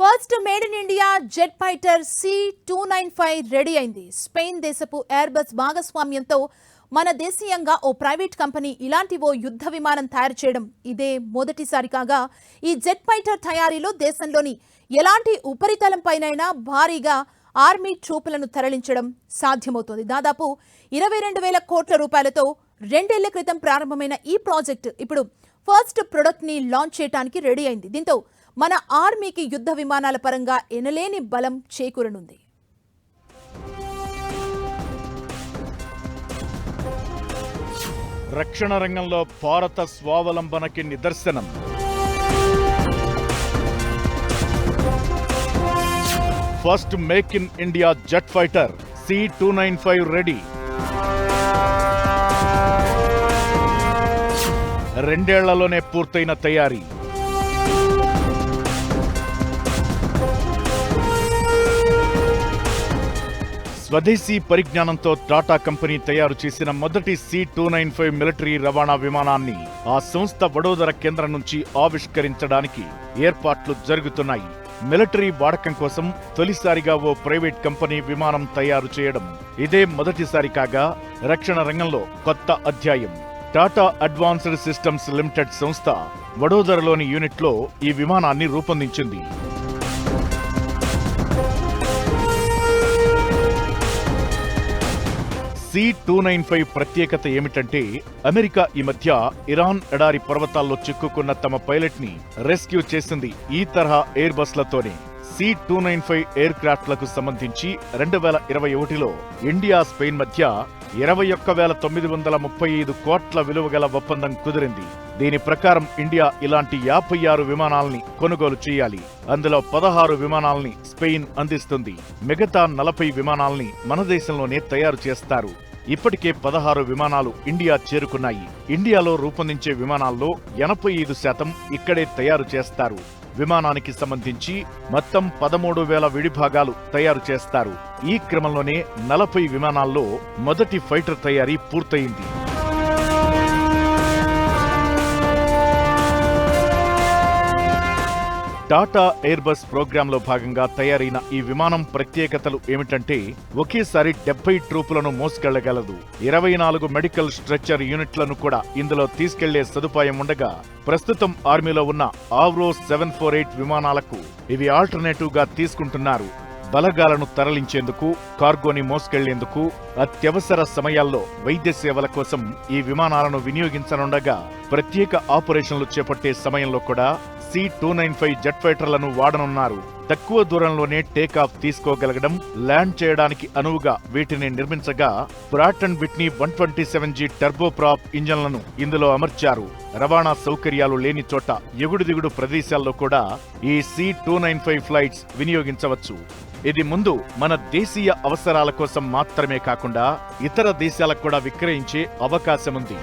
First made in India jet fighter C-295 ready అయింది. Spain దేశపు Airbus భాగస్వామ్యంతో మన దేశీయంగా ఓ ప్రైవేట్ కంపెనీ ఇలాంటి ఓ యుద్ధ విమానం తయారు చేయడం ఇదే మొదటిసారి కాగా, ఈ జెట్ ఫైటర్ తయారీలో దేశంలోని ఎలాంటి ఉపరితలంపైనైనా భారీగా ఆర్మీ ట్రూపులను తరలించడం సాధ్యమవుతోంది. దాదాపు 22,000 కోట్ల రూపాయలతో 2 ఏళ్ల క్రితం ప్రారంభమైన ఈ ప్రాజెక్ట్ ఇప్పుడు ఫస్ట్ ప్రొడక్ట్ ని లాంచ్ చేయడానికి రెడీ అయింది. దీంతో మన ఆర్మీకి యుద్ధ విమానాల పరంగా ఎనలేని బలం చేకూరనుంది. రక్షణ రంగంలో భారత స్వావలంబనకి నిదర్శనం. First make in India jet fighter C-295 ready. 2 ఏళ్లలోనే పూర్తయిన తయారీ. స్వదేశీ పరిజ్ఞానంతో టాటా కంపెనీ తయారు చేసిన మొదటి C-295 మిలిటరీ రవాణా విమానాన్ని ఆ సంస్థ వడోదర కేంద్రం నుంచి ఆవిష్కరించడానికి ఏర్పాట్లు జరుగుతున్నాయి. మిలిటరీ వాడకం కోసం తొలిసారిగా ఓ ప్రైవేట్ కంపెనీ విమానం తయారు చేయడం ఇదే మొదటిసారి కాగా, రక్షణ రంగంలో కొత్త అధ్యాయం. టాటా అడ్వాన్స్డ్ సిస్టమ్స్ లిమిటెడ్ సంస్థ వడోదరలోని యూనిట్లో ఈ విమానాన్ని రూపొందించింది. C-295 ప్రత్యేకత ఏమిటంటే, అమెరికా ఈ మధ్య ఇరాన్ ఎడారి పర్వతాల్లో చిక్కుకున్న తమ పైలట్ ని రెస్క్యూ చేసింది ఈ తరహా ఎయిర్ బస్లతోనే. C-295 ఎయిర్ క్రాఫ్ట్లకు సంబంధించి 2021లో ఇండియా స్పెయిన్ మధ్య 21,935 కోట్ల విలువగల ఒప్పందం కుదిరింది. దీని ప్రకారం ఇండియా ఇలాంటి 56 విమానాల్ని కొనుగోలు చేయాలి. అందులో 16 విమానాల్ని స్పెయిన్ అందిస్తుంది. మిగతా 40 విమానాల్ని మన దేశంలోనే తయారు చేస్తారు. ఇప్పటికే 16 విమానాలు ఇండియా చేరుకున్నాయి. ఇండియాలో రూపొందించే విమానాల్లో 85% ఇక్కడే తయారు చేస్తారు. విమానానికి సంబంధించి మొత్తం 13,000 విడిభాగాలు తయారు చేస్తారు. ఈ క్రమంలోనే 40 విమానాల్లో మొదటి ఫైటర్ తయారీ పూర్తయింది. టాటా ఎయిర్బస్ ప్రోగ్రాంలో భాగంగా తయారైన ఈ విమానం ప్రత్యేకతలు ఏమిటంటే, ఒకేసారి 70 ట్రూపులను మోసుకెళ్లగలదు. 24 మెడికల్ స్ట్రెచర్ యూనిట్లను కూడా ఇందులో తీసుకెళ్లే సదుపాయం ఉండగా, ప్రస్తుతం ఆర్మీలో ఉన్న ఆవ్రో 748 విమానాలకు ఇవి ఆల్టర్నేటివ్ గా తీసుకుంటున్నారు. బలగాలను తరలించేందుకు, కార్గోని మోసుకెళ్లేందుకు, అత్యవసర సమయాల్లో వైద్య సేవల కోసం ఈ విమానాలను వినియోగించనుండగా, ప్రత్యేక ఆపరేషన్లు చేపట్టే సమయంలో కూడా C-295 జెట్ ఫైటర్లను వాడనున్నారు. తక్కువ దూరంలోనే టేకాఫ్ తీసుకోగలగడం, ల్యాండ్ చేయడానికి అనువుగా వీటిని నిర్మించగా, Pratt and Whitney 127G turboprop ఇంజన్లను ఇందులో అమర్చారు. రవాణా సౌకర్యాలు లేని చోట, ఎగుడు దిగుడు ప్రదేశాల్లో కూడా ఈ C-295 ఫ్లైట్స్ వినియోగించవచ్చు. ఇది ముందు మన దేశీయ అవసరాల కోసం మాత్రమే కాకుండా ఇతర దేశాలకు కూడా విక్రయించే అవకాశముంది.